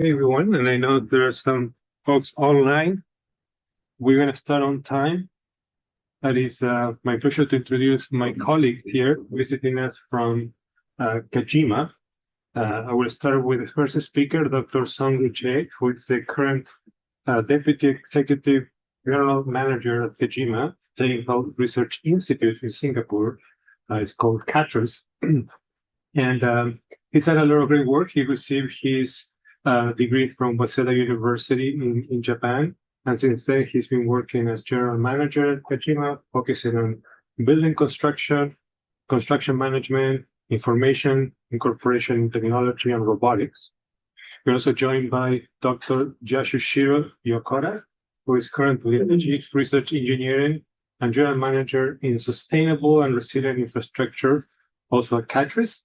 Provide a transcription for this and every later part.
Hey everyone, and I know there are some folks online. We're going to start on time. It is my pleasure to introduce my colleague here visiting us from Kajima. I will start with the first speaker, Dr. Soungho Chae, who is the current Deputy Executive General Manager at Kajima Technical Research Institute in Singapore. It's called KaTRIS. And he's done a lot of great work. He received his degree from WASEDA University in Japan. And since then, he's been working as general manager at Kajima, focusing on building construction, construction management, information, incorporation technology, and robotics. We're also joined by Dr. Yasuhiro Yokota, who is currently Chief Research Engineering and General Manager in Sustainable and Resilient Infrastructure, also at KaTRIS.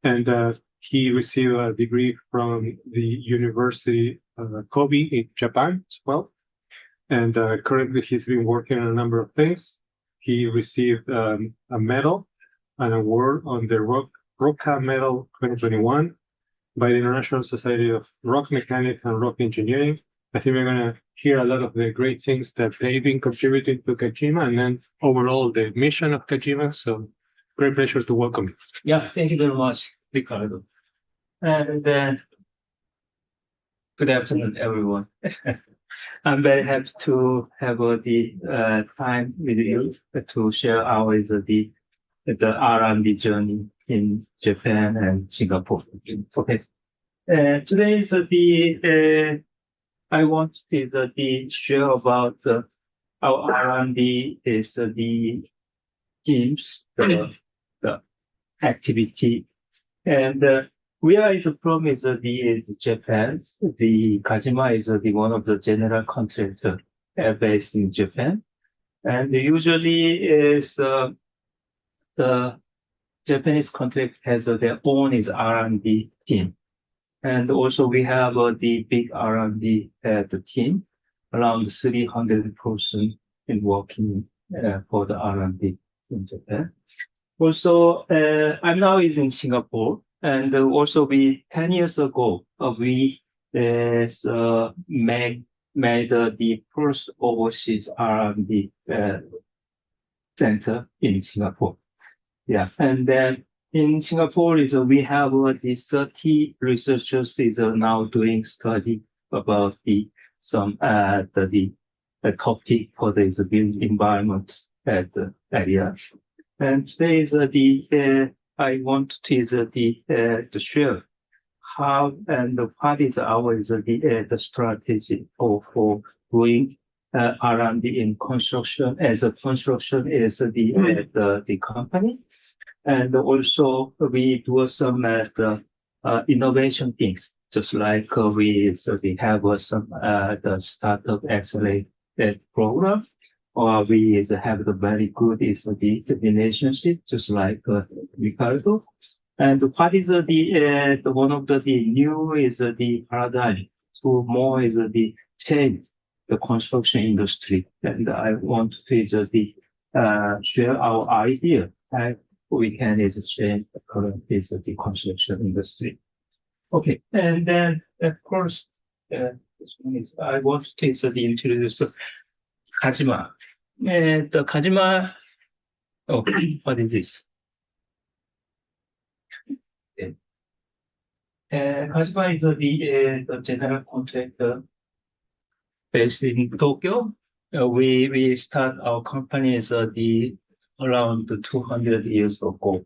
And he received a degree from the University of Kobe in Japan as well. And currently he's been working on a number of things. He received a medal, an award on the ROCA Medal 2021 by the International Society of Rock Mechanics and Rock Engineering. I think we're going to hear a lot of the great things that they've been contributing to Kajima and then overall the mission of Kajima. So great pleasure to welcome you. Yeah, thank you very much, Ricardo. And good afternoon, everyone. I'm very happy to have the time with you to share our the R&D journey in Japan and Singapore. Okay. Today is I want to share about our R&D is the teams, the activity, and where is from is the Japan. The Kajima is the one of the general contractor based in Japan, and usually is the Japanese contract has their own is R&D team, and also we have the big R&D team, around 300 person in working for the R&D in Japan. Also, I'm now is in Singapore, and also 10 years ago, we made the first overseas R&D center in Singapore. Yeah, and then in Singapore we have the 30 researchers is now doing study about the topic for the built environment at the area. And today is I want to share how and what is our the strategy for doing R&D in construction, as a construction is the company, and also we do some innovation things, just like we have some the startup accelerated program. Or we have the very good the relationship, just like Ricardo. And what is the one of the new is the paradigm to more is the change the construction industry. And I want to share our idea how we can change the current the construction industry. Okay, and then of course this one is I want to introduce Kajima. The Kajima, what is this? Kajima is the general contractor based in Tokyo. We start our company is around 200 years ago.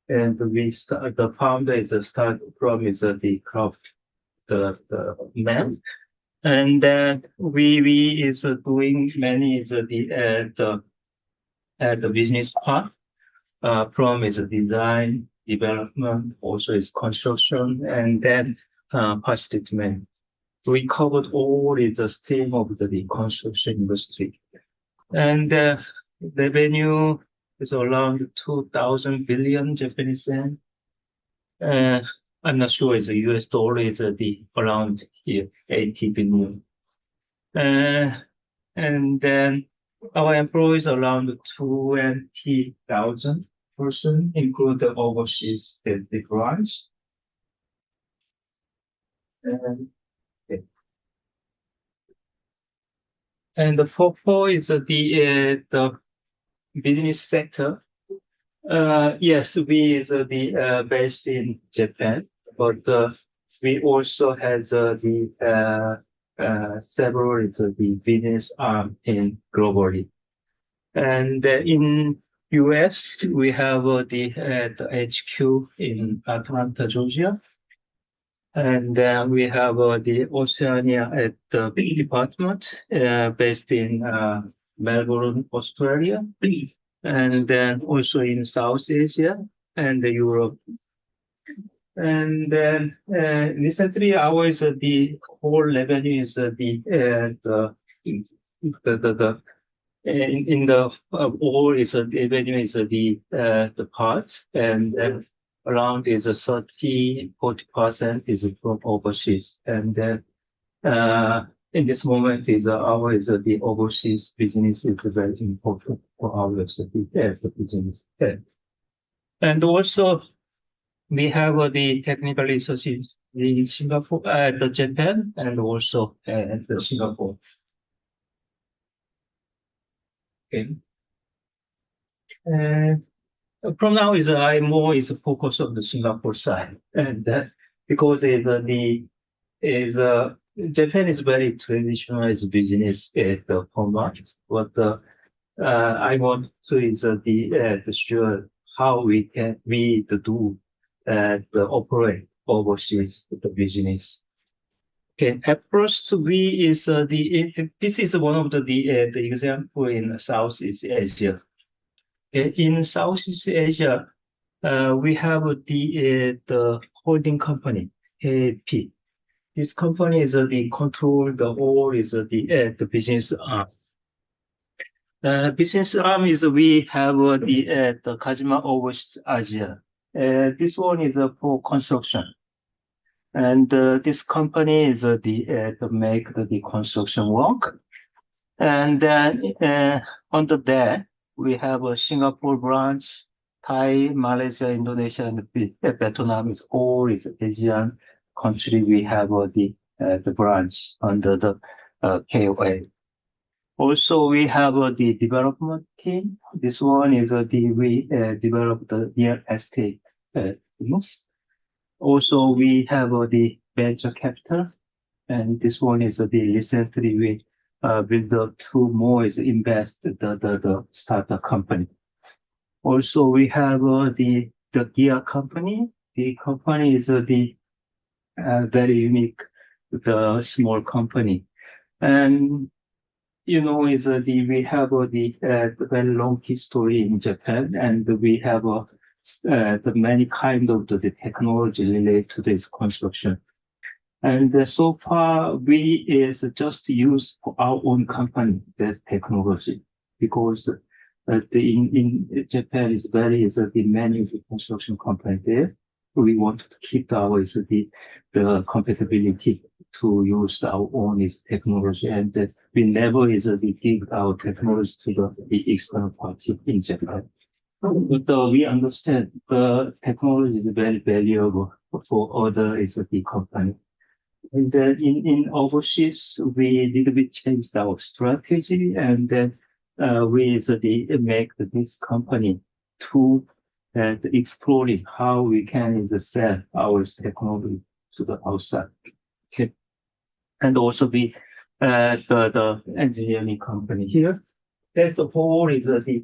And the founder is start from the craft, the man. And then we is doing many is the business part from is design, development, also is construction, and then facility. We covered all is the stream of the construction industry, and revenue is around 2,000 billion Japanese yen. I'm not sure it's a US dollar is around here 80 billion. And then our employees around 20,000 person, include the overseas the branch. Okay. And the four is the business sector. Yes, we is based in Japan, but we also has several the business arm in globally. And in US, we have the HQ in Atlanta, Georgia. And then we have the Oceania at the department based in Melbourne, Australia. And then also in South Asia and Europe. And then recently, ours the whole revenue is in the all is revenue is the parts, and around is 30-40% is from overseas, and then in this moment is the overseas business is very important for our the business. And also we have the technical research in Singapore, the Japan, and also the Singapore. Okay. From now is I more is focus on the Singapore side, and because Japan is very traditional as business format, but I want to sure how we do operate overseas the business. Okay, at first we is this is one of the example in Southeast Asia. In Southeast Asia, we have the holding company, KP. This company is the control the whole is the business arm. Business arm is we have the Kajima Overseas Asia. This one is for construction. And this company is to make the construction work. And then under that, we have a Singapore branch, Thai, Malaysia, Indonesia, and Vietnam is all is Asian country. We have the branch under the KOA. Also, we have the development team. This one is we develop the real estate business. Also, we have the venture capital, and this one is the recently we build the two more is invest the startup company. Also, we have the gear company. The company is very unique, the small company, and you know is we have the very long history in Japan, and we have the many kind of the technology related to this construction. And so far, we is just use for our own company that technology because in Japan is the many construction company there. We want to keep our the compatibility to use our own technology, and we never give our technology to the external party in Japan. But we understand the technology is very valuable for other the company. And then in overseas, we little bit changed our strategy, and then we make this company to exploring how we can sell our technology to the outside. Okay, and also the engineering company here. That's the whole is the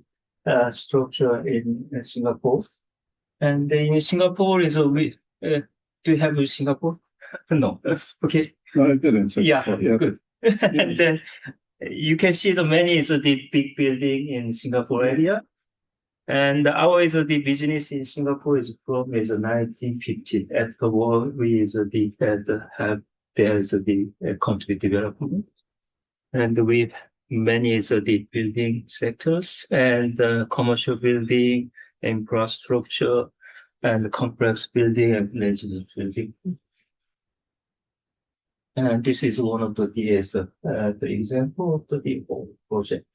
structure in Singapore, and in Singapore is we do you have Singapore? No. Okay. No, I didn't. So, yeah, yeah. good. And then you can see the many is the big building in Singapore area. And our is the business in Singapore is from is 1950. After war, we is there is the country development, and with many is the building sectors and commercial building, infrastructure, and complex building and residential building. And this is one of the example of the project.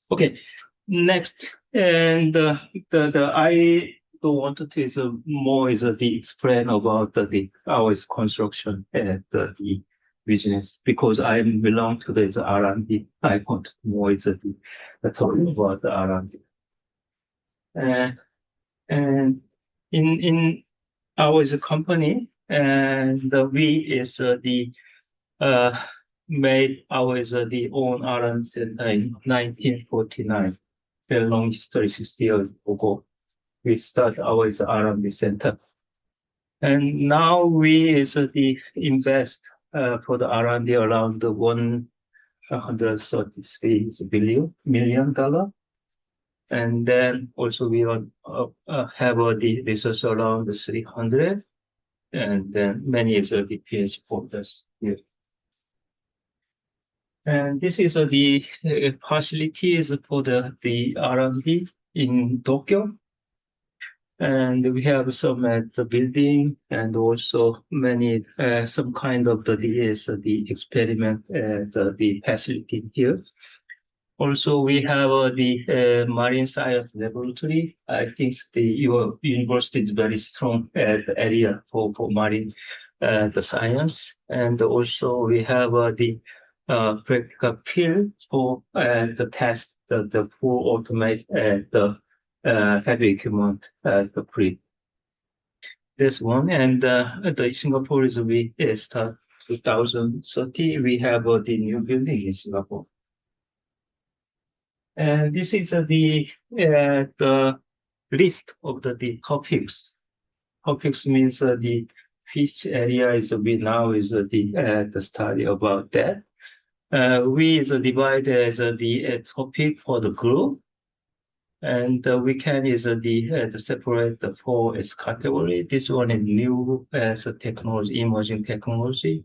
Okay, next, and I want to is more is the explain about our construction and the business because I belong to the R&D. I want more is the talk about the R&D. And in our is a company and we is made our is the own R&D center in 1949. Very long history, 60 years ago. We start our is R&D center. And now we is the invest for the R&D around $133 million. And then also we have the research around 300, and then many is the PhD holders here. And this is the facilities for the R&D in Tokyo. And we have some at the building and also many, some kind of the experiment at the facility here. Also, we have the marine science laboratory. I think your university is very strong at the area for marine the science. And also we have the practical field for the test, the full automate the heavy equipment the pre. This one and the Singapore is we start 2030. We have the new building in Singapore. And this is the list of the topics. Topics means the which area is we now is the study about that. We is divide as the topic for the group, and we can is the separate the four as category. This one is new as a technology, emerging technology.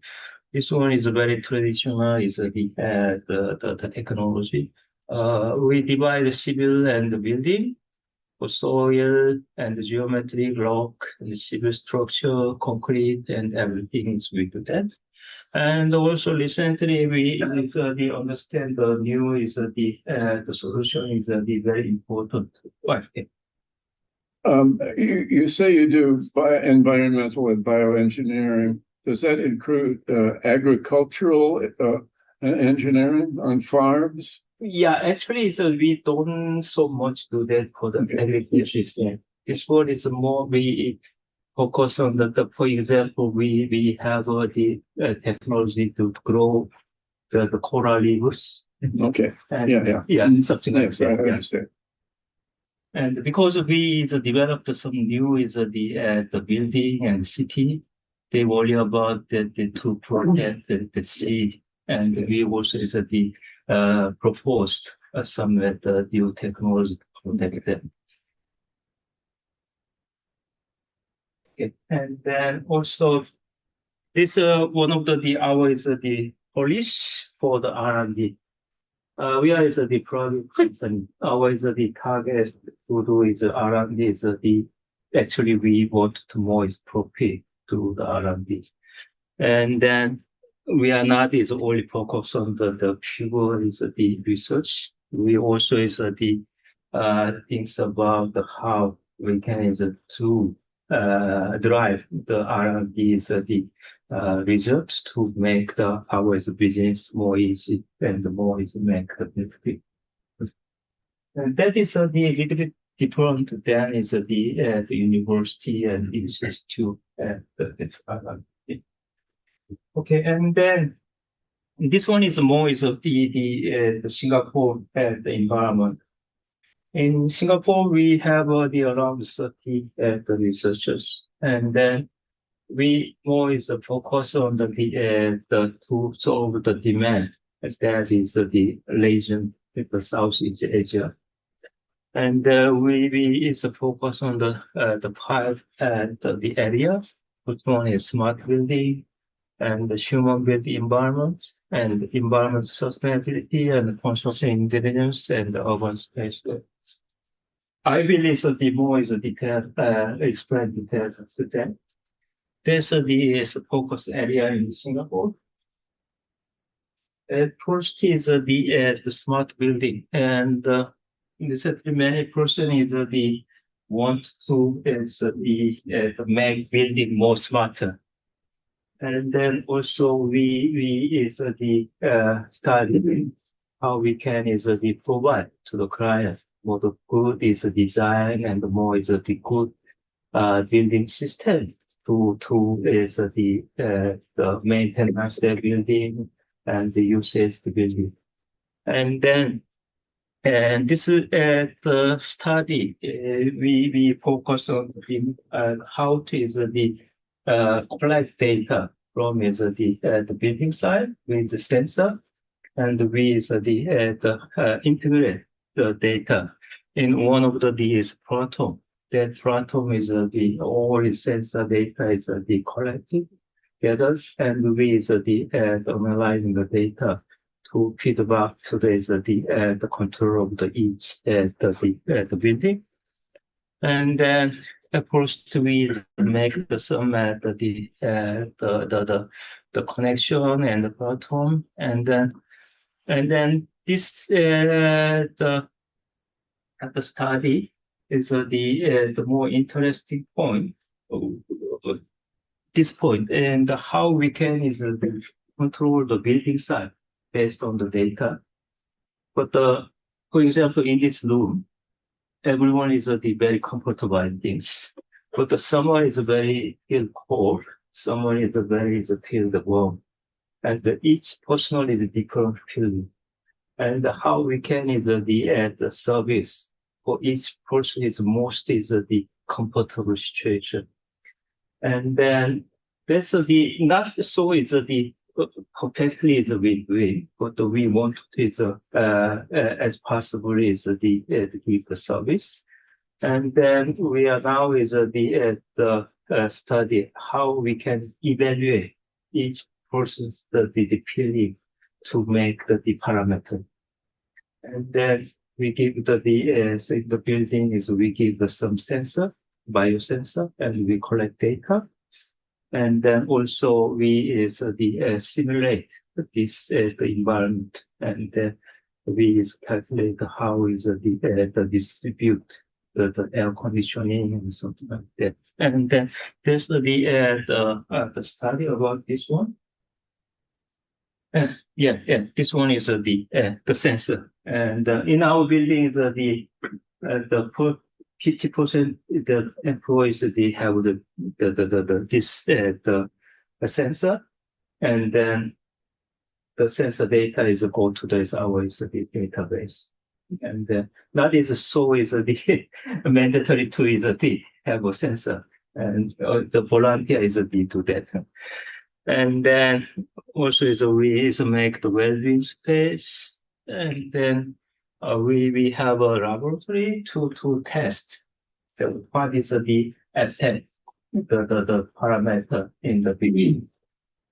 This one is very traditional, is the technology. We divide the civil and the building for soil and the geometry, rock, and the civil structure, concrete, and everything is we do that. And also recently we understand the new is the solution is the very important one. You say you do environmental and bioengineering. Does that include agricultural engineering on farms? Yeah, actually, we don't so much do that for the agriculture. This one is more we focus on for example, we have the technology to grow the coral reefs. Okay. And, yeah, something like that. I understand. And because we developed some new is the building and city, they worry about the to protect the sea, and we also is proposed some new technology to protect them. Okay. And then also this one of our is the polish for the R&D. We are is the private company. Our is the target to do is R&D is actually we want to more is profit to the R&D. And then we are not is only focused on the pure is the research. We also is the things about how we can is to drive the R&D is the result to make our business more easy and more is make the benefit. And that is the little bit different than is the university and institute Okay, and then this one is more is of the Singapore the environment. In Singapore, we have around 30 the researchers, and then we more is a focus on the to solve the demand, as that is the region in the Southeast Asia. And we is a focus on the five the area. Which one is smart building, and the human built environment, and environment sustainability, and construction intelligence, and urban space. I believe the more is a detailed, explain details to them. There's the focus area in Singapore. First is the smart building, and recently many person is want to is the make building more smarter. And then also we is the study how we can is the provide to the client more the good is the design and more is the good building system to is the maintenance the building and the usage the building. And then and this the study we focus on how to is the collect data from is the building side with the sensor, and we is the integrate the data in one of these platform. That platform is the all sensor data is the collected together, and we is the analyzing the data to feedback to the control of the each the building. And then first we make some the connection and the platform, and then this the study is the more interesting point this point, and how we can is control the building side based on the data. But for example, in this room, everyone is very comfortable in things. But someone is very feel cold, someone is very feel warm, and each person is a different feeling. And how we can is the service for each person is most is the comfortable situation. And then that's the not so is the perfectly is a win-win, but we want is as possible is the give the service. And then we are now is the study how we can evaluate each person's the feeling to make the parameter. And then we give the building is we give some sensor, biosensor, and we collect data. And then also we is simulate this the environment, and we is calculate how is the distribute the air conditioning and something like that. And then there's the study about this one. This one is the sensor, and in our building the 50% the employees they have the sensor, and then the sensor data is go to this our the database, and that is so is the mandatory to is the have a sensor, and the volunteer is do that. And then also is we is make the well-being space, and then we have a laboratory to test what is the effect, the parameter in the beginning.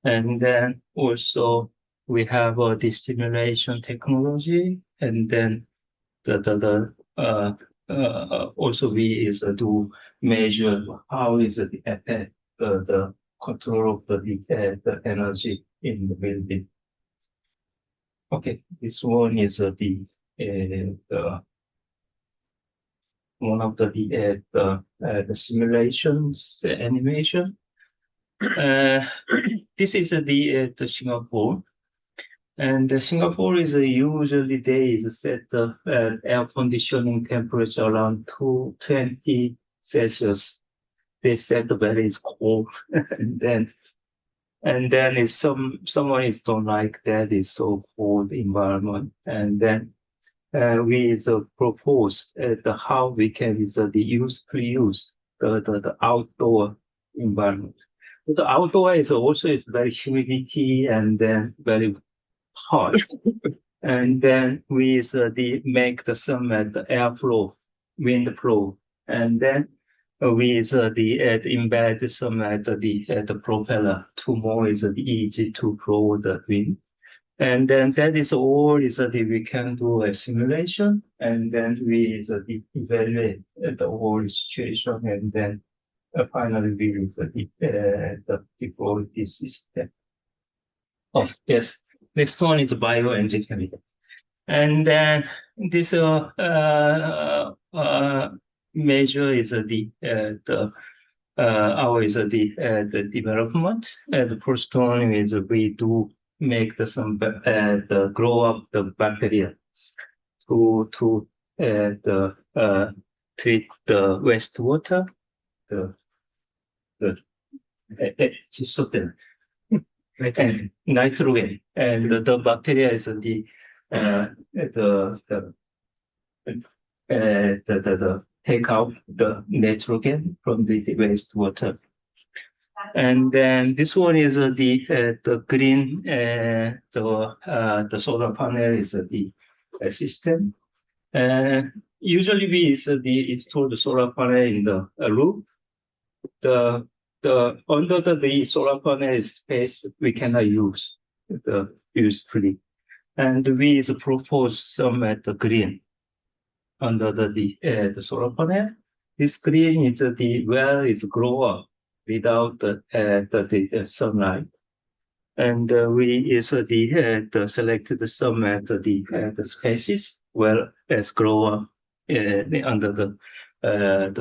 And then also we have the simulation technology, and then also we is to measure how is the effect the control of the energy in the building. Okay, this one is the one of the simulations, the animation. This is the Singapore, and Singapore is usually they is set the air conditioning temperature around 220 Celsius. They said the weather is cold, and then if someone is don't like that, it's so cold environment, and then we propose how we can pre-use the outdoor environment. But the outdoor is also is very humidity and then very hot, and then we make some the airflow, wind flow, and then we embed some the propeller to more is easy to flow the wind. And then that is all is we can do a simulation, and then we evaluate the whole situation, and then finally we deploy this system. Oh yes, next one is bioengineering, and then this measure is the development. The first one is we do make the grow up the bacteria to treat the wastewater, the 지소된 and nitrogen, and the bacteria is the take out the nitrogen from the wastewater. And then this one is the green, the solar panel is the system. Usually we install the solar panel in the roof. Under the solar panel space we cannot use free, and we propose some at the green under the solar panel. This green is where is grow up without the sunlight, and we selected some at the species where as grow up under the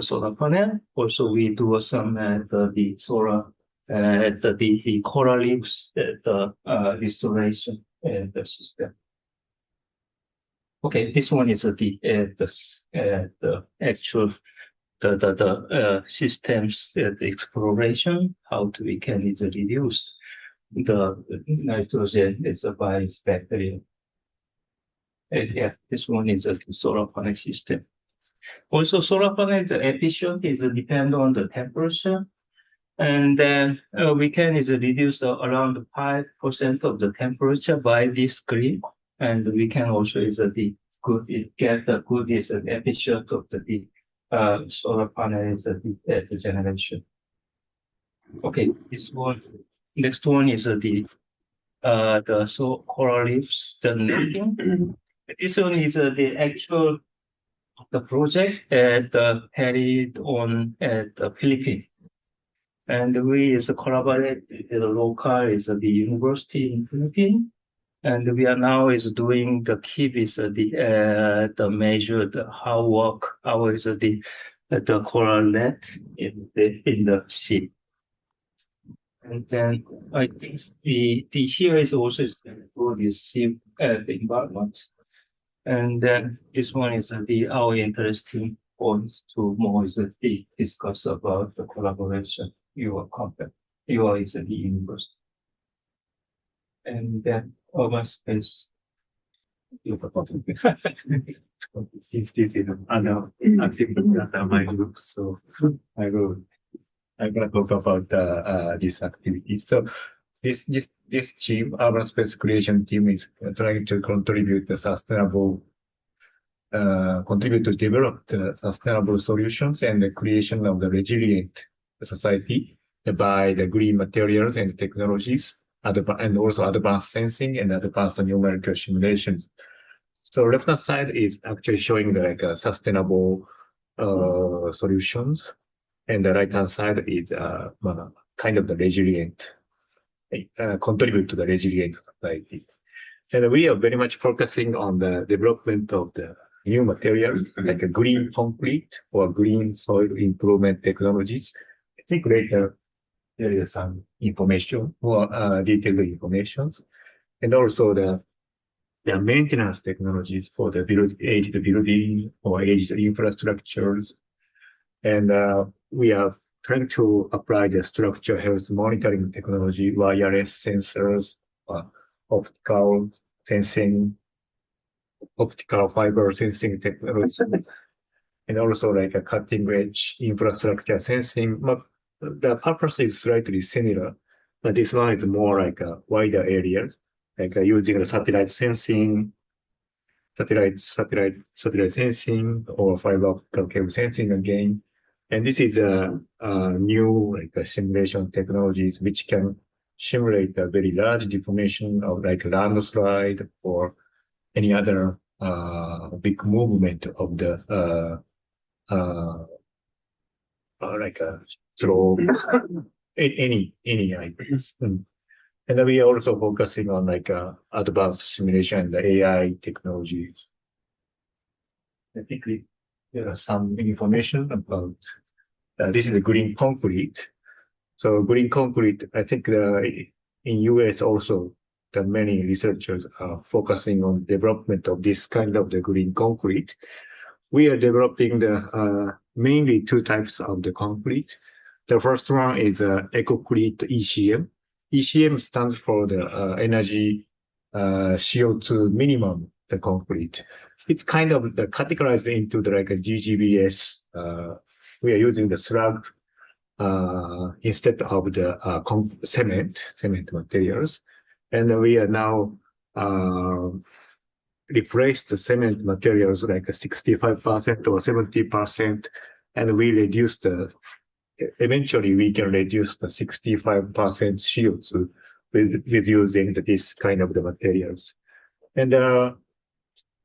solar panel. Also, we do some the solar the coral reefs restoration the system. Okay, this one is the actual systems the exploration, how we can reduce the nitrogen is by bacteria. Yeah, this one is the solar panel system. Also, solar panel is efficient, is depend on the temperature, and then we can reduce around 5% of the temperature by this green, and we can also get the good efficient of the solar panel is the generation. Okay, this one. Next one is the coral reefs, the netting. This one is the actual the project carried on at the Philippines, and we collaborate with the local the university in Philippines, and we are now doing the keep the measure how work the coral net in the sea. And then I think the here is also for the sea the environment. And then this one is our interesting points to more discuss about the collaboration. Your company, your is the university. And then our space. Since this is another activity under my group, so I'm gonna talk about this activity. So this team, urban space creation team, is trying to contribute to develop the sustainable solutions and the creation of the resilient society by the green materials and technologies, and also advanced sensing and advanced numerical simulations. So left-hand side is actually showing the sustainable solutions, and the right-hand side is kind of the resilient, contribute to the resilient society. And we are very much focusing on the development of the new materials like a green concrete or green soil improvement technologies. I think later there is some information, more detailed information, and also the maintenance technologies for the aged building or aged infrastructures. And we are trying to apply the structural health monitoring technology, wireless sensors, optical sensing, optical fiber sensing technology, and also like a cutting edge infrastructure sensing. But the purpose is slightly similar, but this one is more like a wider areas, like using the satellite sensing, satellite sensing, or fiber optical cable sensing again. And this is a new simulation technologies which can simulate a very large deformation of like landslide or any other big movement of the like a throw any items. And then we are also focusing on like advanced simulation and the AI technologies. there are some information about this is a green concrete. So green concrete, I think in US also, the many researchers are focusing on development of this kind of the green concrete. We are developing the mainly two types of the concrete. The first one is EcoCrete ECM. ECM stands for the energy CO2 minimum, the concrete. It's kind of categorized into the like a GGBS. We are using the slab instead of the cement materials. And we are now replace the cement materials like 65% or 70%, and we reduce eventually we can reduce the 65% CO2 with using this kind of the materials. And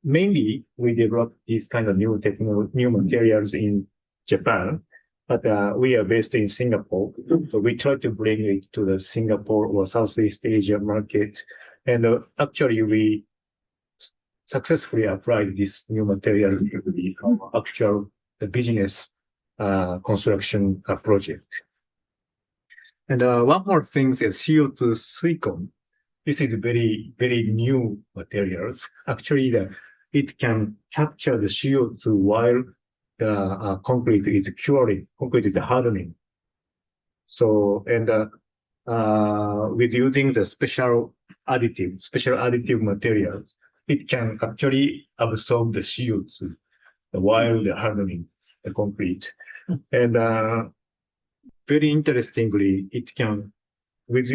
mainly we develop these kind of new materials in Japan, but we are based in Singapore. So we try to bring it to the Singapore or Southeast Asia market. And actually we successfully applied these new materials to the actual business construction project. And one more thing is CO2 silicon. This is very, very new materials. Actually, it can capture the CO2 while the concrete is curing, concrete is hardening. So, and with using the special additive materials, it can actually absorb the CO2 while the hardening the concrete. And very interestingly, it can with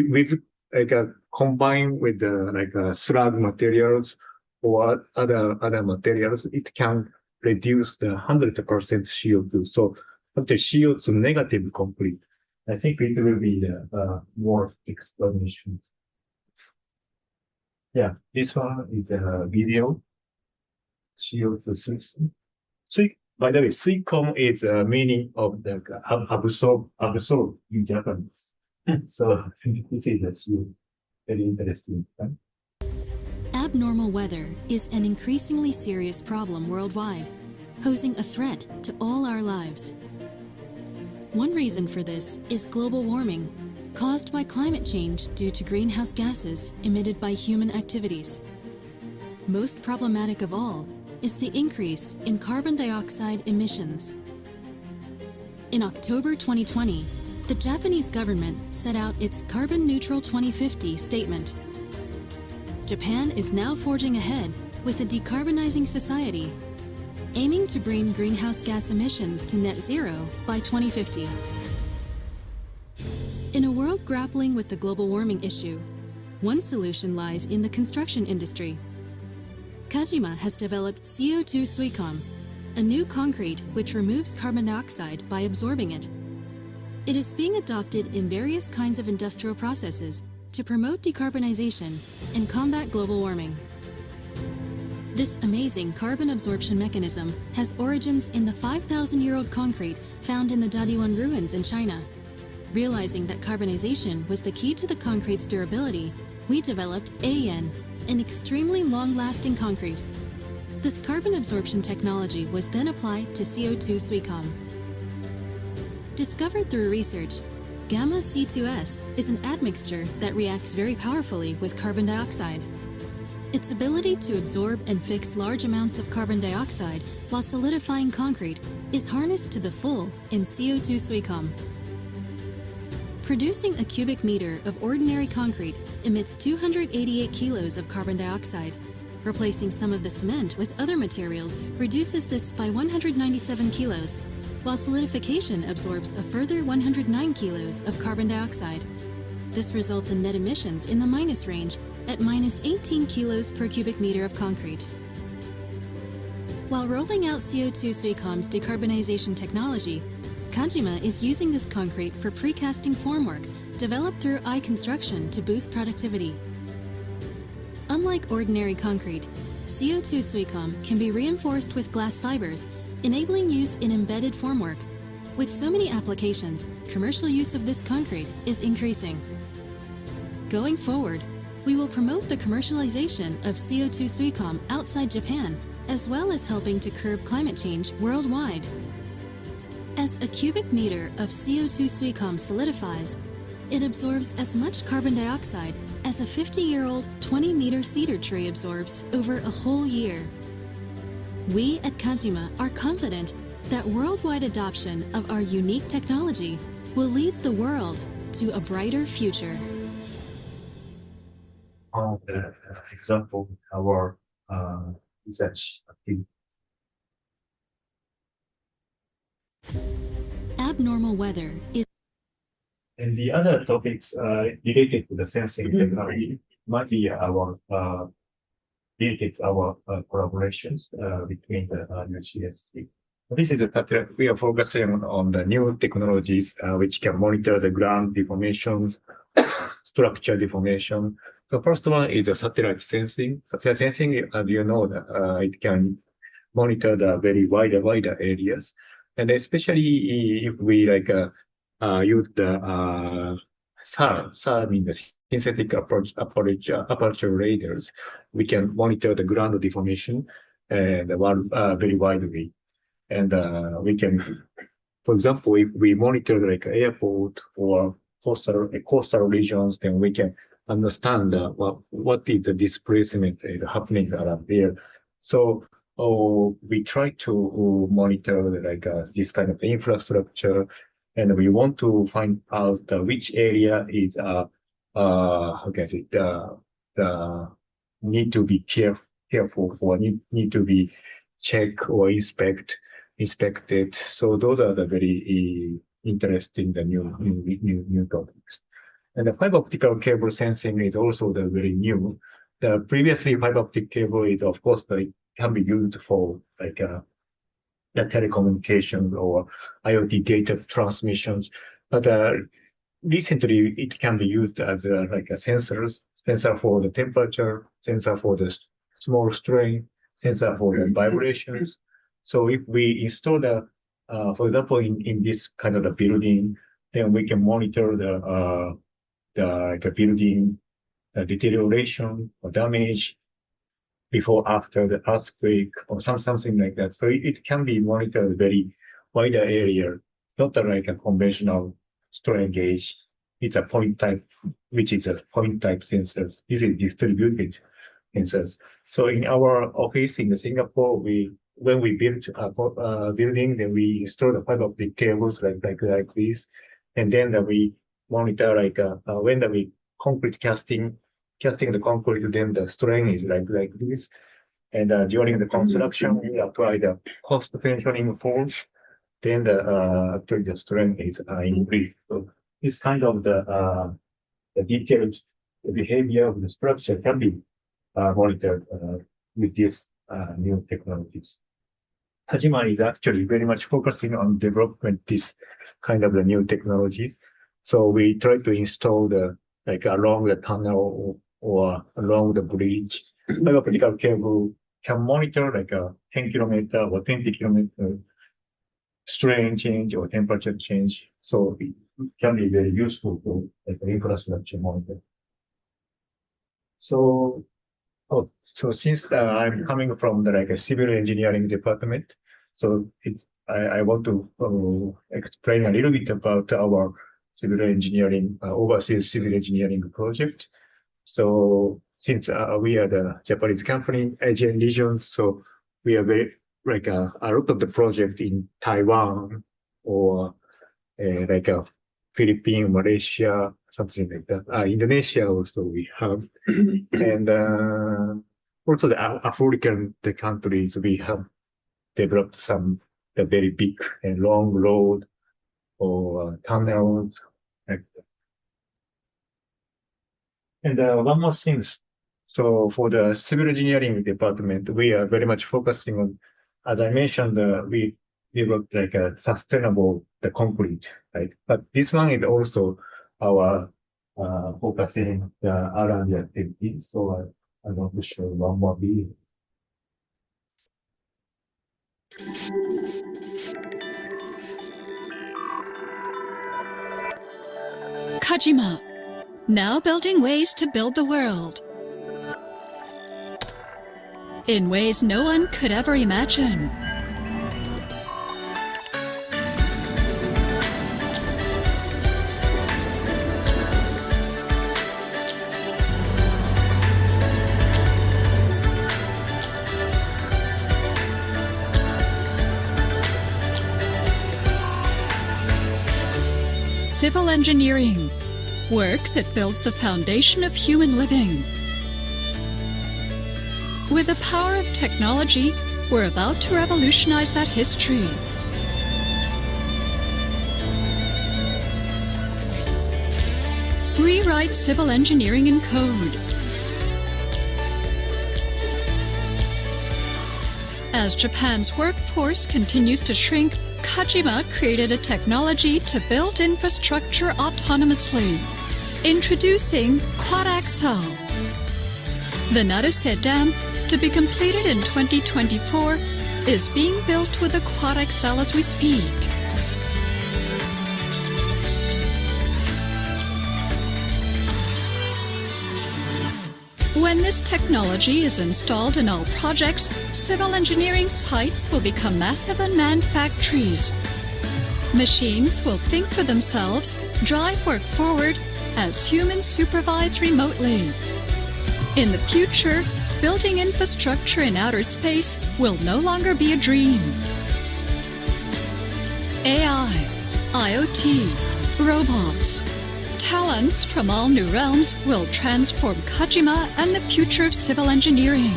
like combine with the slab materials or other materials, it can reduce the 100% CO2. So after CO2 negative concrete, I think it will be the more explanation. Yeah, this one is a video. CO2 system. So, by the way, silicon is a meaning of the absorb in Japanese. So this is very interesting. Abnormal weather is an increasingly serious problem worldwide, posing a threat to all our lives. One reason for this is global warming, caused by climate change due to greenhouse gases emitted by human activities. Most problematic of all is the increase in carbon dioxide emissions. In October 2020, the Japanese government set out its Carbon Neutral 2050 statement. Japan is now forging ahead with a decarbonizing society, aiming to bring greenhouse gas emissions to net zero by 2050. In a world grappling with the global warming issue, one solution lies in the construction industry. Kajima has developed CO2 Suicom, a new concrete which removes carbon dioxide by absorbing it. It is being adopted in various kinds of industrial processes to promote decarbonization and combat global warming. This amazing carbon absorption mechanism has origins in the 5,000-year-old concrete found in the Dadiwan ruins in China. Realizing that carbonization was the key to the concrete's durability, we developed AN, an extremely long-lasting concrete. This carbon absorption technology was then applied to CO2 Suicom. Discovered through research, gamma C2S is an admixture that reacts very powerfully with carbon dioxide. Its ability to absorb and fix large amounts of carbon dioxide while solidifying concrete is harnessed to the full in CO2 Suicom. Producing a cubic meter of ordinary concrete emits 288 kilos of carbon dioxide. Replacing some of the cement with other materials reduces this by 197 kilos, while solidification absorbs a further 109 kilos of carbon dioxide. This results in net emissions in the minus range at minus 18 kilos per cubic meter of concrete. While rolling out CO2 Suicom's decarbonization technology, Kajima is using this concrete for precasting formwork developed through iConstruction to boost productivity. Unlike ordinary concrete, CO2 Suicom can be reinforced with glass fibers, enabling use in embedded formwork. With so many applications, commercial use of this concrete is increasing. Going forward, we will promote the commercialization of CO2 Suicom outside Japan as well as helping to curb climate change worldwide. As a cubic meter of CO2 suicom solidifies, it absorbs as much carbon dioxide as a 50-year-old 20-meter cedar tree absorbs over a whole year. We at Kajima are confident that worldwide adoption of our unique technology will lead the world to a brighter future. One of the example our research activity. Abnormal weather is And the other topics related to the sensing technology might be our related to our collaborations between the universities. This is a chapter we are focusing on the new technologies which can monitor the ground deformations, structure deformation. The first one is a satellite sensing. Satellite sensing, as you know, it can monitor the very wider areas, and especially if we use the SAR, mean the synthetic aperture radars, we can monitor the ground deformation and very widely. And we can, for example, if we monitor like airport or coastal regions, then we can understand what is the displacement happening around there. So we try to monitor this kind of infrastructure, and we want to find out which area is how can I say the need to be careful for, need to be checked or inspected. So those are the very interesting, the new topics. And the fiber optical cable sensing is also the very new. The previously fiber optic cable is, of course, it can be used for the telecommunication or IoT data transmissions. But recently, it can be used as a sensor for the temperature, sensor for the small strain, sensor for the vibrations. So if we install for example, in this kind of a building, then we can monitor the building deterioration or damage before, after the earthquake or something like that. So it can be monitored very wider area, not like a conventional strain gauge. It's a point type, which is a point type sensors. This is distributed sensors. So in our office in Singapore, when we built a building, then we install the fiber optic cables like this, and then we monitor when we concrete casting the concrete, then the strain is like this, and during the construction we apply the post tensioning force, then actually the strain is increased. So this kind of the detailed behavior of the structure can be monitored with these new technologies. Kajima is actually very much focusing on development this kind of the new technologies. So we try to install along the tunnel or along the bridge, fiber optical cable can monitor a 10 kilometer or 20 kilometer strain change or temperature change. So it can be very useful for infrastructure monitor. So since I'm coming from the civil engineering department, so I want to explain a little bit about our civil engineering, overseas civil engineering project. So since we are the Japanese company, Asian regions, so we are very a lot of the project in Taiwan or Philippines, Malaysia, something like that. Indonesia also we have, and also the African countries we have developed the very big and long road or tunnels. And one more thing. So for the civil engineering department, we are very much focusing on, as I mentioned, we developed a sustainable concrete, right? But this one is also our focusing the R&D activities. So I want to show one more video. Kajima, now building ways to build the world. in ways no one could ever imagine. Civil engineering, work that builds the foundation of human living. With the power of technology, we're about to revolutionize that history. Rewrite civil engineering in code. As Japan's workforce continues to shrink, Kajima created a technology to build infrastructure autonomously. Introducing quad-axle. The Naruse Dam, to be completed in 2024, is being built with a quad-axle as we speak. When this technology is installed in all projects, civil engineering sites will become massive unmanned factories. Machines will think for themselves, drive work forward, as humans supervise remotely. In the future, building infrastructure in outer space will no longer be a dream. AI, IoT, robots, talents from all new realms will transform Kajima and the future of civil engineering.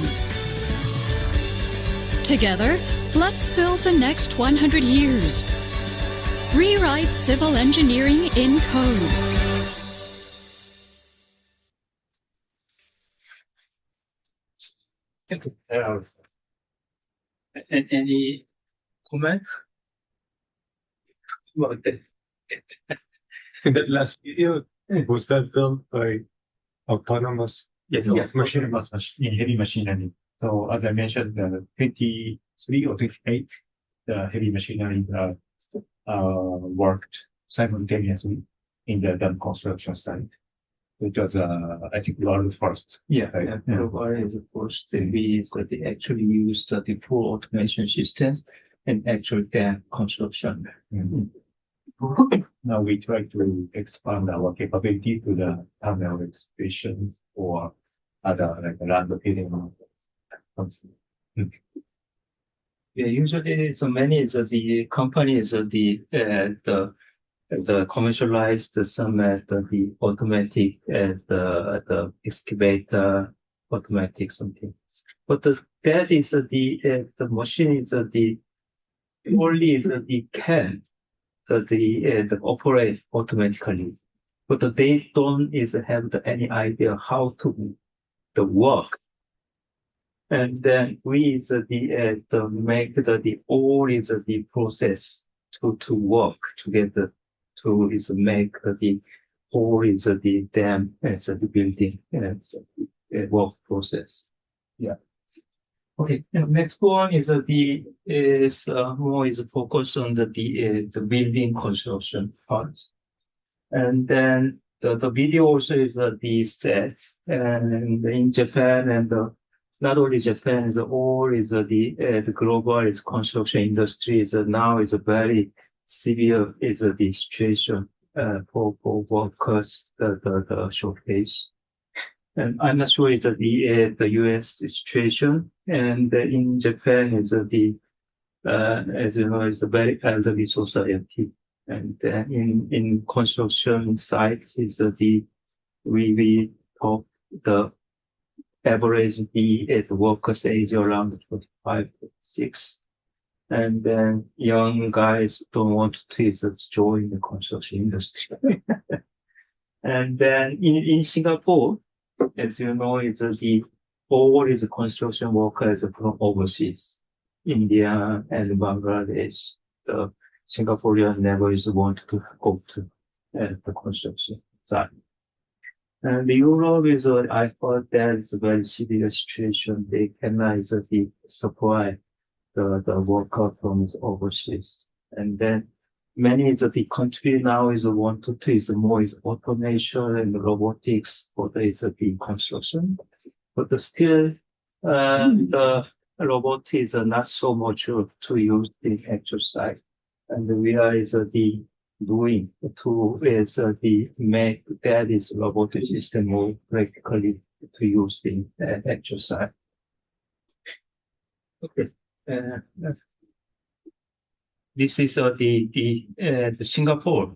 Together, let's build the next 100 years. Rewrite civil engineering in code. Any comment? About that? That last video, was that built by autonomous? Yes, Yeah. autonomous machine, heavy machinery. So as I mentioned, the 23 or 28, the heavy machinery worked simultaneously in the dam construction site. It was, I think, world first. Yeah, Global is of course we actually used the full automation system and actual dam construction. Now we try to expand our capability to the tunnel extension or other like land filling. Yeah, usually so many is the companies the commercialized some the automatic the excavator automatic something, but that is the machine is the only is the can the operate automatically, but they don't is have any idea how to the work. And then we is the make the all is the process to work together to is make the all is the dam as the building as the work process. Yeah. Okay. And next one is more is focused on the building construction parts. And then the video also is the set and in Japan and not only Japan, is all is the global is construction industry is now is a very severe is the situation for workers the shortage. And I'm not sure is the U.S. situation, and in Japan is as you know is a very elderly society, and in construction sites is we talk the average the workers age around 45, 46. And then young guys don't want to join the construction industry. And then in Singapore, as you know, it's all is construction workers from overseas, India and Bangladesh. The Singaporean never is want to go to the construction side. And Europe is, I thought that is a very severe situation. They cannot supply the worker from overseas. And then many of the country now is want to is more is automation and robotics for the construction. But still, the robot is not so mature to use the actual site. And we are doing to make that is robotic system more practically to use in actual site. Okay. This is the Singapore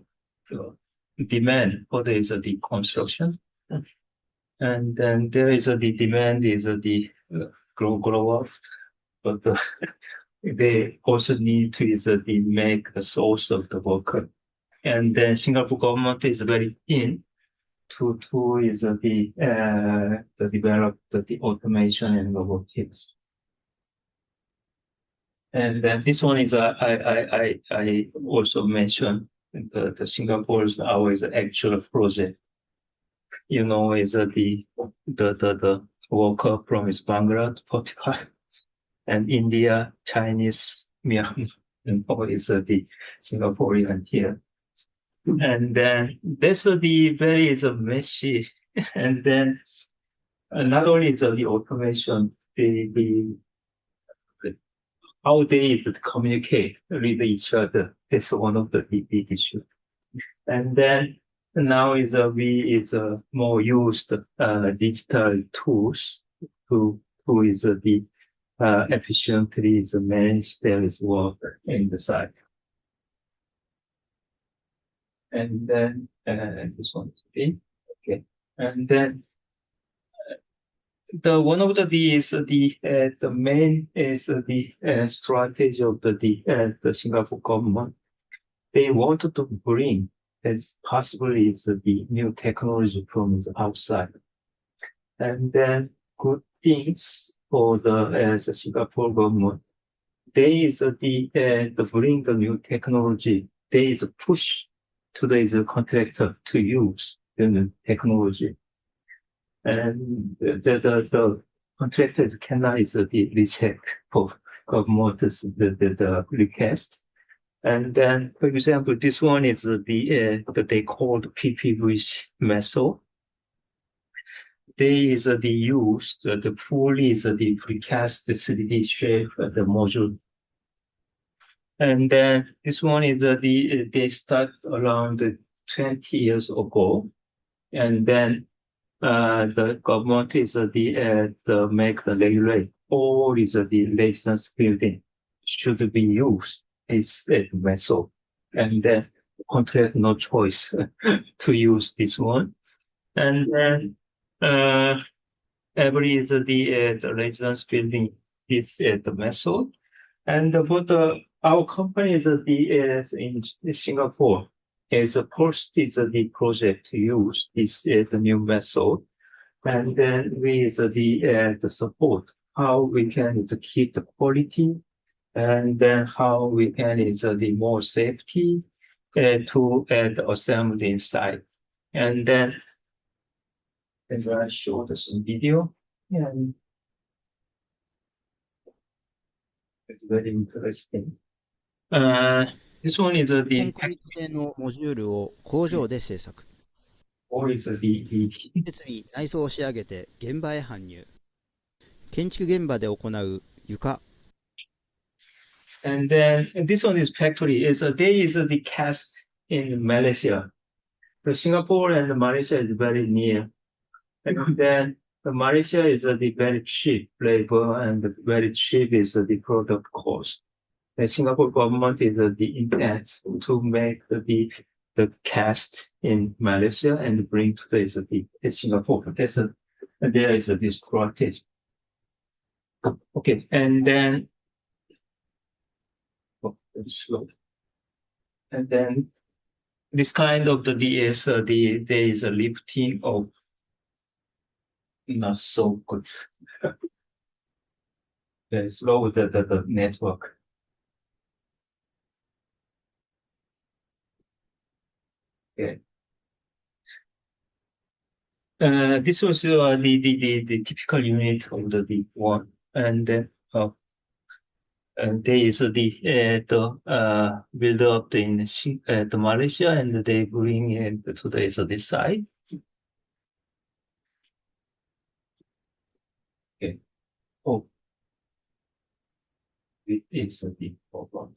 demand for the construction. And then there is the demand is grow up, but they also need to make the source of the worker. And then Singapore government is very keen to develop the automation and robotics. And then this one is I also mentioned the Singapore's always actual project. You know, is the worker from Bangladesh, 45, and India, Chinese, Myanmar, and is the Singaporean here. And then that's the very is a messy. And then not only is the automation, how they communicate with each other. That's one of the big issues. And then now more used digital tools to efficiently manage their work in the site. And then this one is B. Okay. And then one of the main is the strategy of the Singapore government. They wanted to bring as possibly is the new technology from the outside, and then good things for the Singapore government. They bring the new technology. They is a push to the contractor to use the new technology. And the contractors cannot reject for government's the request. And then, for example, this one is that they called PPV method. They use the fully the precast 3D shape of the module. And then this one is they start around 20 years ago, and then the government is make the regulate all is the residence building should be used this method, and then contract no choice to use this one. And then every is the residence building is the method, and for our company is in Singapore. As a first is the project to use this the new method, and then we is the support how we can keep the quality, and then how we can is the more safety to the assembly inside. And then I show some video, and it's very interesting. This one is the 製のモジュールを工場で製作。 or is the 設備、内装を仕上げて現場へ搬入。建築現場で行う床。 And then this one is factory. There is the cast in Malaysia. The Singapore and Malaysia is very near. And then Malaysia is the very cheap labor, and very cheap is the product cost. The Singapore government is the intent to make the cast in Malaysia and bring to the Singapore. There is this strategy. Okay, and then slow. And then this kind of there is a lifting of not so good. Very slow the network. Okay. This was the typical unit of the one, and then there is the build up in the Malaysia, and they bring it to this side. Okay. Oh, it's a big problem.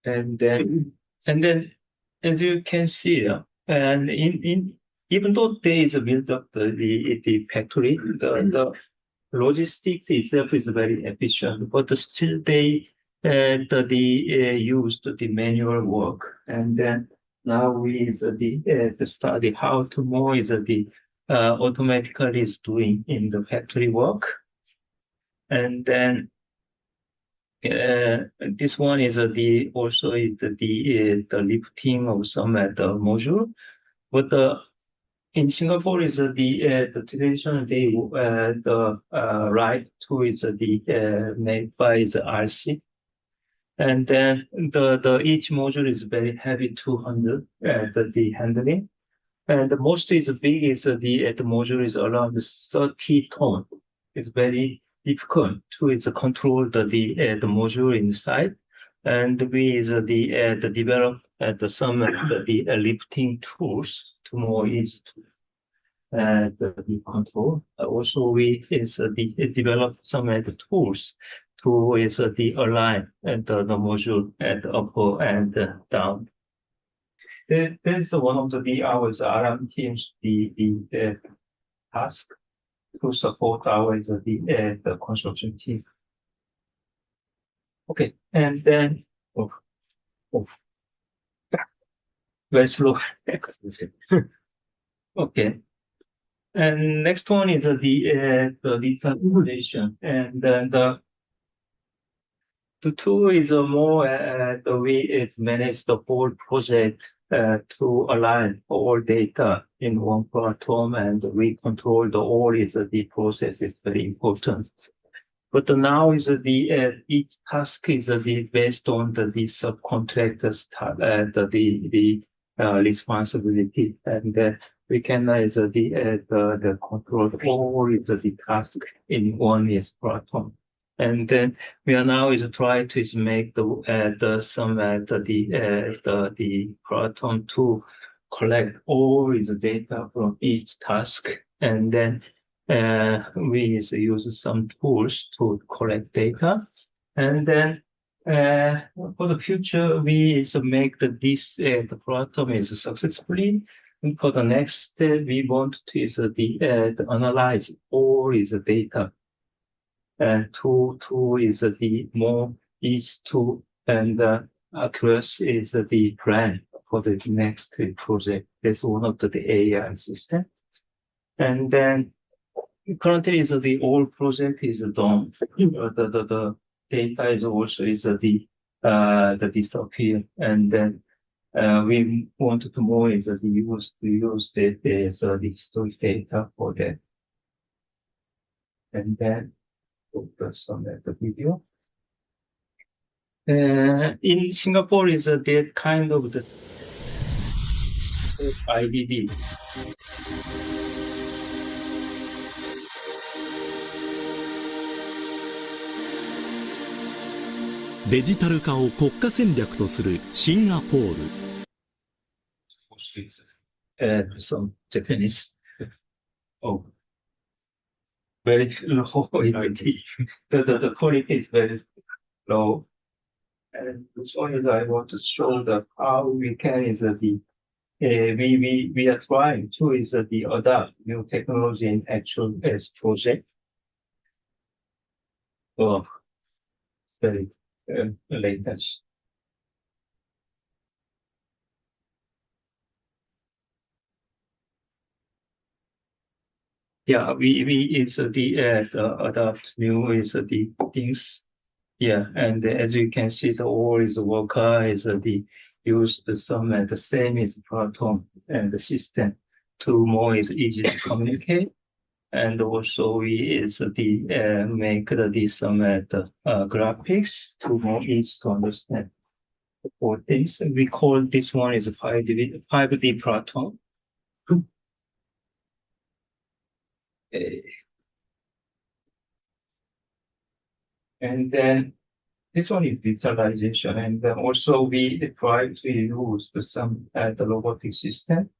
And then, as you can see, and even though there is a build up the factory, the logistics itself is very efficient, but still they used the manual work. And then now we is the study how to more is the automatically is doing in the factory work. And then this one is also the lifting of some the module, but in Singapore is the traditional the right tool is made by the RC, and then the each module is very heavy, 200 the handling, and the most is big is the module is around 30 ton. It's very difficult to control the module inside, and we is the develop some the lifting tools to more easy to the control. Also, we is develop some the tools to is the align the module at up and down. This is one of the our RM teams the task to support our the construction team. Okay, and then very slow. Okay, and next one is the decentralization, and then the tool is more the way it's managed the whole project to align all data in one platform, and we control the all is the process is very important. But now is each task is based on the subcontractors the responsibility, and we can is the control all is the task in one is platform. And then we are now is try to is make the some the platform to collect all is data from each task, and then we is use some tools to collect data, and then for the future we is make this the platform is successfully. And for the next step, we want to is the analyze all is the data. Two is the more each two, and KaTRIS is the plan for the next project. That's one of the AI system. And then currently is the old project is done. The data is also is the disappear, and then we want to more is the use the historic data for that. And then focus on the video. In Singapore is that kind of the IDD. デジタル化を国家戦略とするシンガポール。Some Japanese. Oh, very low quality. The quality is very low. And this one is I want to show the how we can is we are trying to is adopt new technology in actual as project. Oh, very latent. Yeah, we is adopt new is the things. Yeah, and as you can see, the all is worker is use some the same is platform and the system to more is easy to communicate, and also we is make some the graphics to more easy to understand for things. We call this one is 5D platform. And then this one is visualization, and then also we try to use some the robotic system.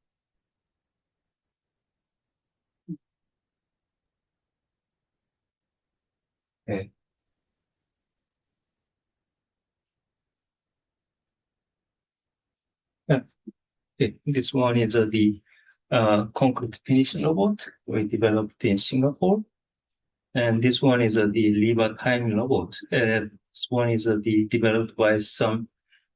Okay. Okay. This one is the concrete finishing robot we developed in Singapore. And this one is the lever time robot. This one is developed by some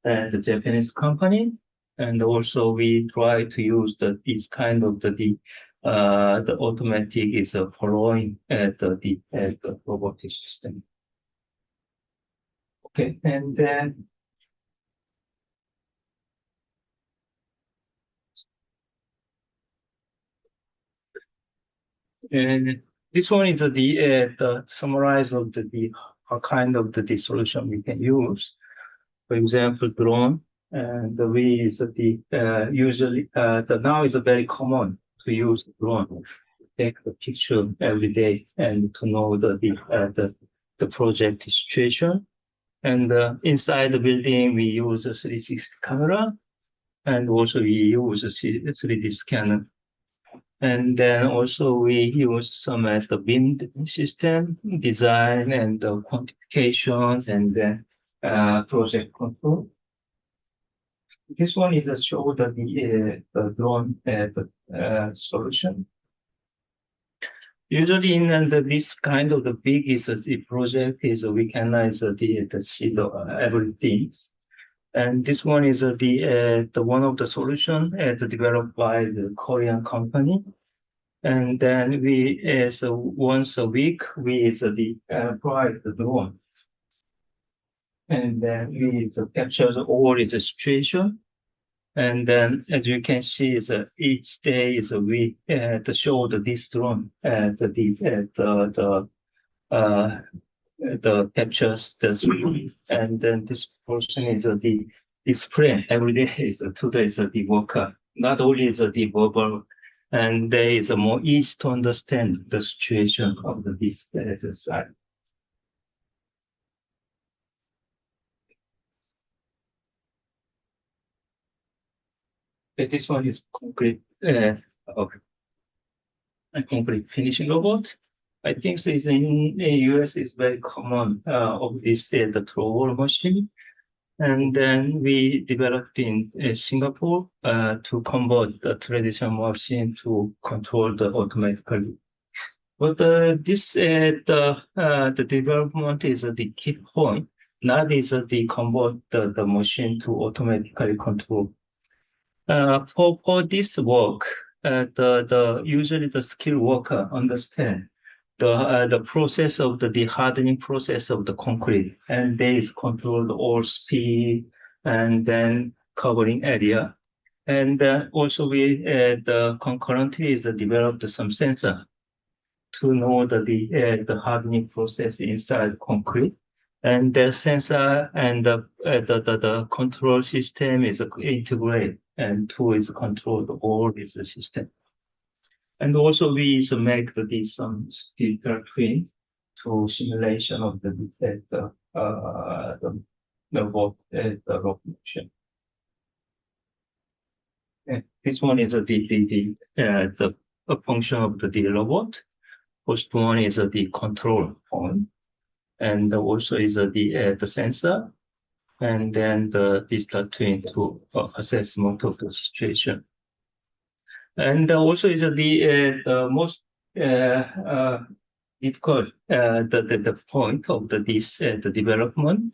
the Japanese company. And also we try to use this kind of the automatic is following the robotic system. Okay, and then this one is the summarize of the kind of the solution we can use. For example, drone, and we is usually now is very common to use drone to take the picture every day and to know the project situation. And inside the building, we use a 360 camera, and also we use a 3D scanner. And then also we use some the BIM system design and quantification and then project control. This one is a show the drone solution. Usually in this kind of the big is the project is we can see everything. And this one is the one of the solution developed by the Korean company. And then we so once a week we provide the drone. And then we capture all the situation. And then, as you can see, is each day is we show this drone the captures the screen, and then this portion is the display every day is today is the worker. Not only is the verbal, and there is a more easy to understand the situation of this side. This one is concrete, a concrete finishing robot. I think so is in the US is very common of this the troll machine, and then we developed in Singapore to convert the traditional machine to control the automatically. But this the development is the key point. Not is the convert the machine to automatically control. For this work, usually the skilled worker understand the process of the hardening process of the concrete, and they is controlled all speed and then covering area. And also we the concurrently is developed some sensor to know the hardening process inside concrete. And the sensor and the control system is integrated, and two is controlled all this system. And also we make some speaker twin to simulation of the robot motion. And this one is the function of the robot. First one is the control point, and also is the sensor, and then the digital twin to assessment of the situation. And also is the most difficult the point of the development.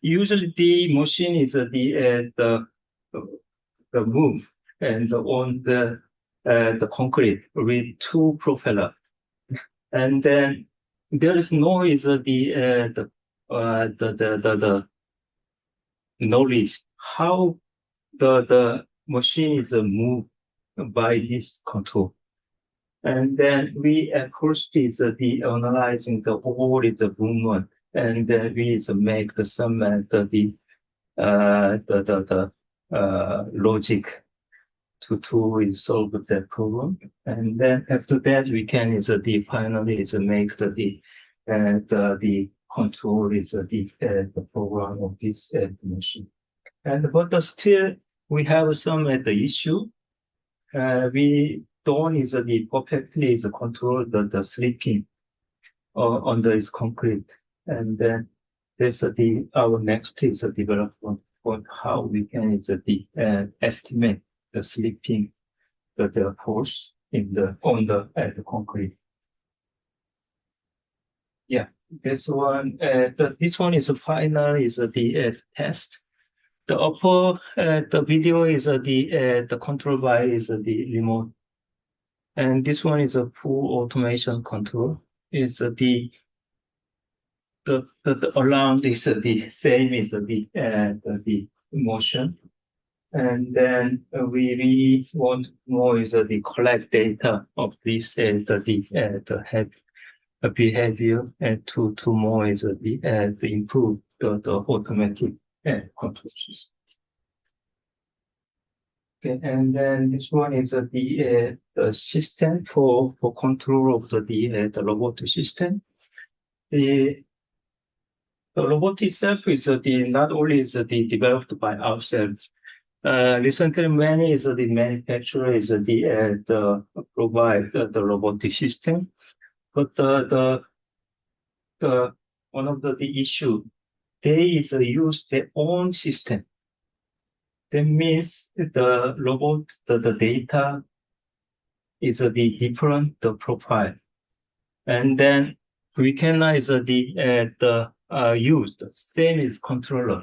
Usually the machine is the move and on the concrete with two propeller, and then there is no is the knowledge how the machine is moved by this control. And then we first is the analyzing the whole is the movement, and then we make the sum and the logic to solve that problem. And then after that we can is finally is make the control is the program of this machine. And but still we have some the issue. We don't is perfectly is control the sleeping under its concrete. And then there's our next is a development for how we can estimate the slipping the force on the concrete. Yeah, this one this one is the final the test. The upper the video is the control by is the remote, and this one is a full automation control. Is the around is the same as the motion, and then we want more is the collect data of this the head behavior and to more is the improve the automatic control system. Okay, and then this one is the system for control of the robotic system. The robot itself is not only is developed by ourselves. Recently, many is the manufacturer is the provide the robotic system, but the one of the issue they is use their own system. That means the robot the data is the different the profile, and then we can use the same as controller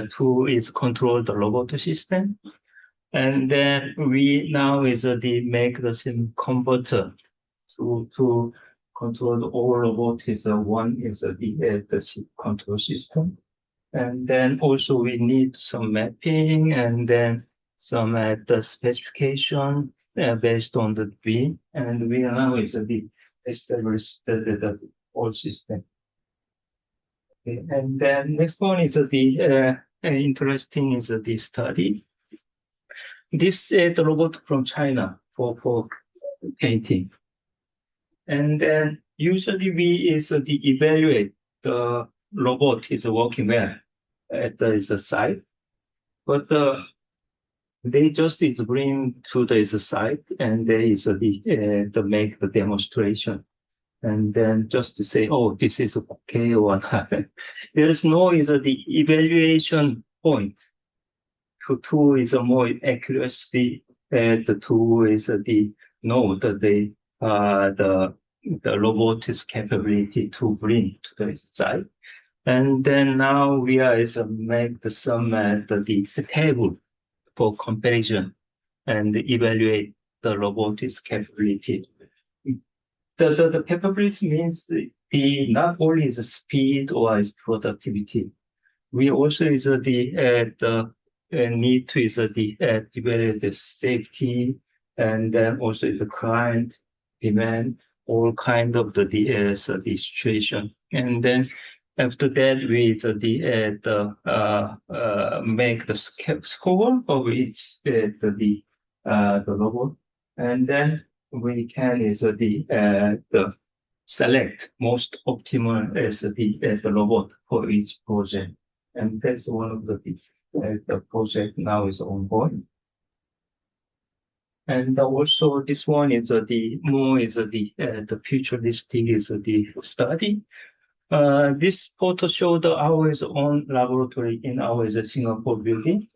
to is control the robot system, and then we now is make the same converter to control all robot is one is the control system, and then also we need some mapping and then some the specification based on the V, and we now is establish the whole system. Okay, and then next one is the interesting is the study. This the robot from China for painting, and then usually we is the evaluate the robot is working well at the site, but they just is bring to the site and they is the make the demonstration, and then just to say, oh, this is okay or not. There is no is the evaluation point. To is a more accuracy. The two is the know that the robot's capability to bring to the site. And then now we are is make some the table for comparison and evaluate the robot's capability. The capability means the not only the speed or its productivity. We also is the need to is evaluate the safety, and then also the client demand, all kind of the situation, and then after that we make the score of each the robot, and then we can is the select most optimal as the robot for each project, and that's one of the project now is ongoing. And also this one is the more is the futuristic is the study. This photo showed our own laboratory in our Singapore building.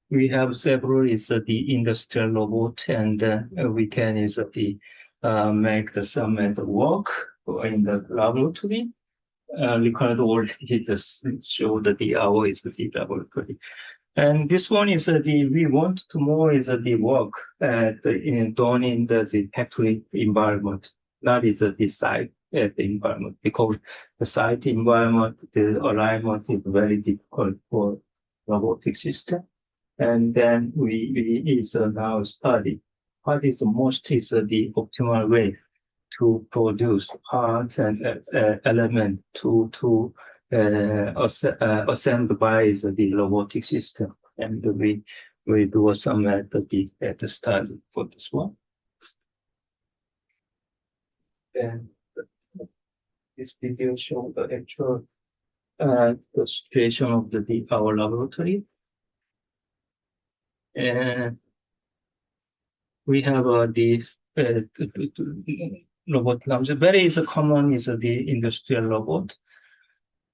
We have several is the industrial robot, and we can is make the some work in the laboratory. Ricardo already just showed the our is the laboratory. And this one is we want to more is the work done in the factory environment, not is the site at the environment, because the site environment, the alignment is very difficult for robotic system. And then we is now study what is the most is the optimal way to produce parts and element to assembled by the robotic system, and we do some at the study for this one. And this video shows the actual the situation of our laboratory, and we have this robot technology. Very is common is the industrial robot.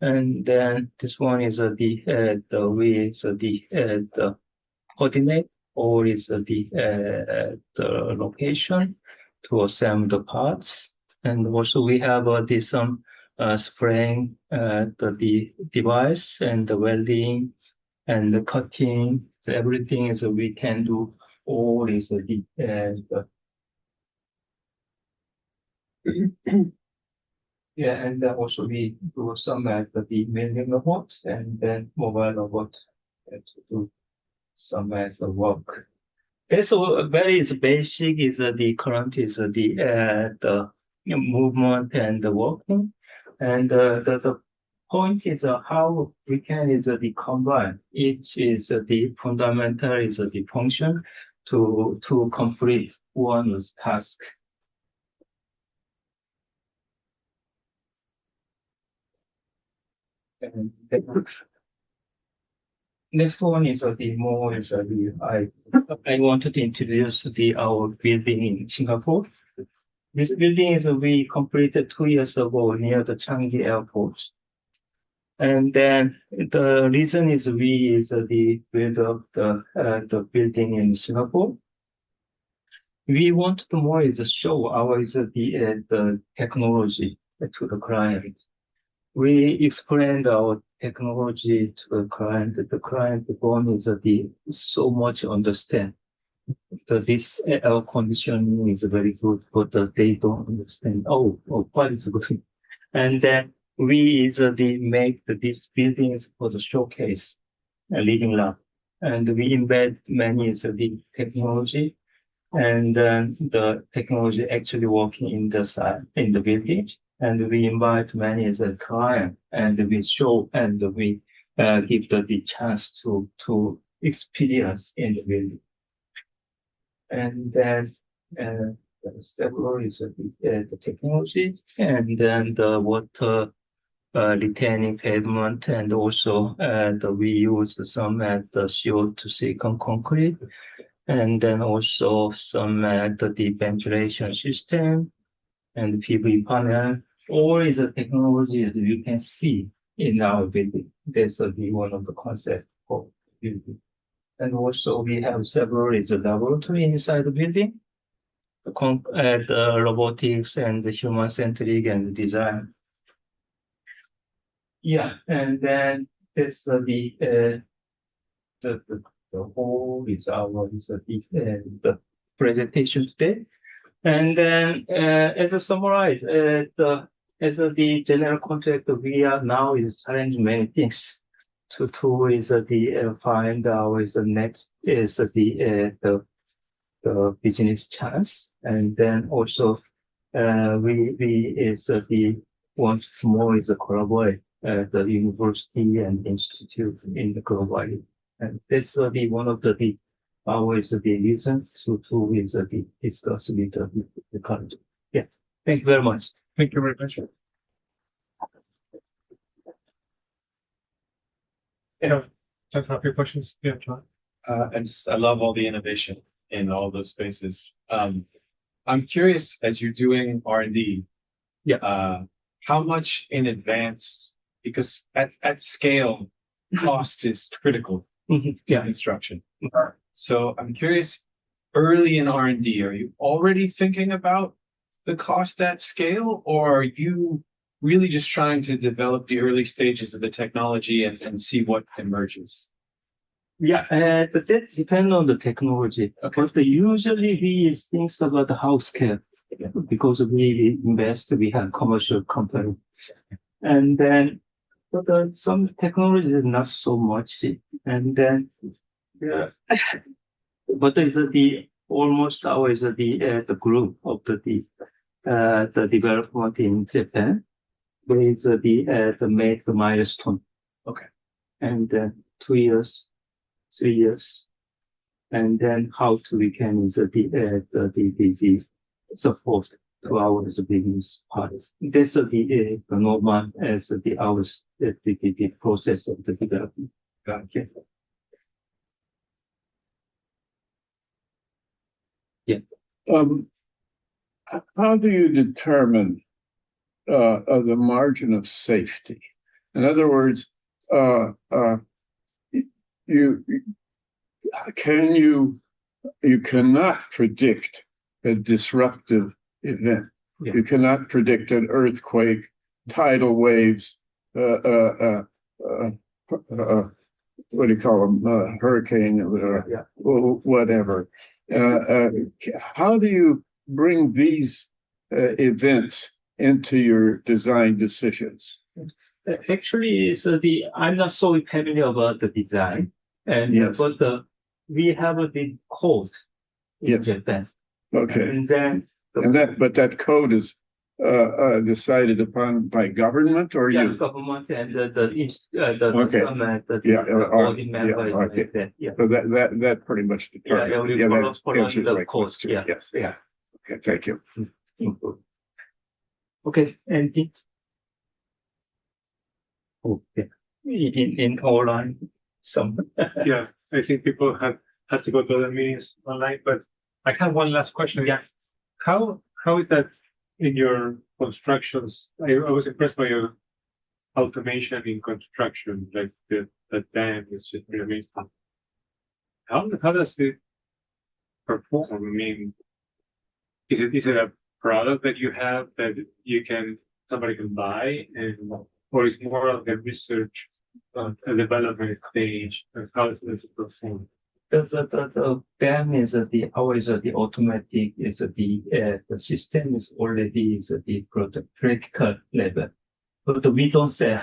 And then this one is the way is the coordinate or is the location to assemble the parts. And also we have this spraying the device and the welding and the cutting. So everything is we can do. All is the yeah, and then also we do some the milling robot and then mobile robot to do some the work. Okay, so very is basic is the current is the movement and the working, and the point is how we can is the combine. Each is the fundamental is the function to complete one's task. And the next one is the more is I wanted to introduce our building in Singapore. This building is we completed 2 years ago near the Changi Airport. And then the reason is we is the build of the building in Singapore. We want to more is show our is the technology to the client. We explained our technology to the client. The client one is so much understand that this air conditioning is very good, but they don't understand. Oh, what is good? And then we is make these buildings for the showcase, a living lab, and we embed many is the technology, and the technology actually working in the building. And we invite many as a client, and we show and we give the chance to experience in the building. And then several is the technology, and then the water retaining pavement, and also we use some the CO2 silicon concrete, and then also some the ventilation system and PV panel. All is the technology that you can see in our building. That's one of the concepts of building. And also we have several is a laboratory inside the building, the robotics and the human-centric and design. Yeah, and then this the whole is our is the presentation today. And then as a summarize, as the general contract, we are now is challenging many things. To is the find our is the next is the business chance, and then also we is the want more is a collaborate the university and institute in the globally, and that's the one of the always the reason to is the discuss with the college. Yeah, thank you very much. Thank you very much. Yeah, time for a few questions. Yeah, John. I love all the innovation in all those spaces. I'm curious, as you're doing R&D, how much in advance, because at scale, cost is critical to construction. So I'm curious, early in R&D, are you already thinking about the cost at scale, or are you really just trying to develop the early stages of the technology and see what emerges? Yeah, but that depends on the technology. Okay. But usually we think about the house scale because we invest, we have commercial company. And then, but some technology is not so much. And then, but it's almost always the group of the development in Japan. There is the make the milestone. Okay. And 2 years, 3 years, and then how to we can is the support to our business partners. That's the normal as the hours the process of the development. Okay. Yeah. how do you determine the margin of safety? In other words, you cannot predict a disruptive event. Yeah. You cannot predict an earthquake, tidal waves, what do you call them? Hurricane, whatever. How do you bring these events into your design decisions? Actually, I'm not so familiar about the design, and Yes. but we have the code in Yes. Japan, Okay. and then But that code is decided upon by government or you? government and the Okay. board member okay. that. Yeah. So that pretty much determines. we that follow answers the my code. question. Yeah. Yes. Yeah. Okay. Thank you. Okay. Anything? Okay. In online, some. Yeah, I think people have had to go to the meetings online, but I have one last question. Yeah. How is that in your constructions? I was impressed by your automation in construction, like the dam is just pretty amazing. How does it perform? I mean, is it a product that you have that somebody can buy, or is more of a research a development stage? How does it perform? The dam is always the automatic is the system is already is the practical level, but we don't sell.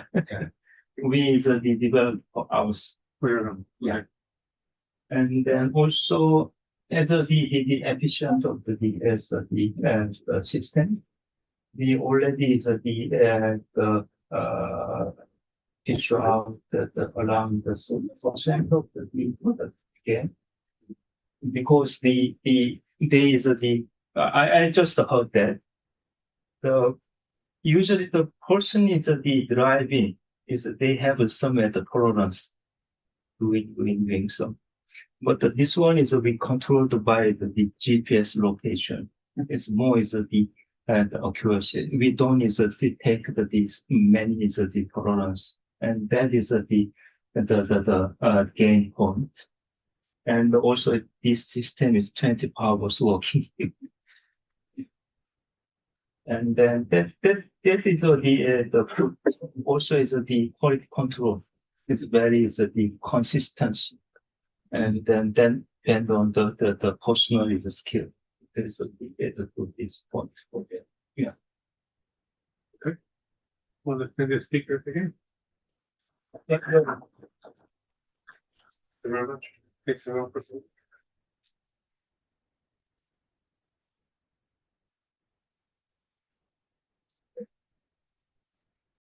We is the develop for ours. Yeah, and then also as the efficient of the system, we already is the picture out around the 30% of the product. Okay. Because I just heard that usually the person is the driving is they have some tolerance doing so, but this one is we controlled by the GPS location. It's more is the accuracy. We don't is to take this many is the tolerance, and that is the gain point. And also, this system is 20 hours working. And then that is the also is the quality control. It's very is the consistency, and then depend on the personal is the skill. That is to this point. Okay. Yeah. Okay. Well, let's send the speakers again. Yeah. Thank you very much. Thanks a lot for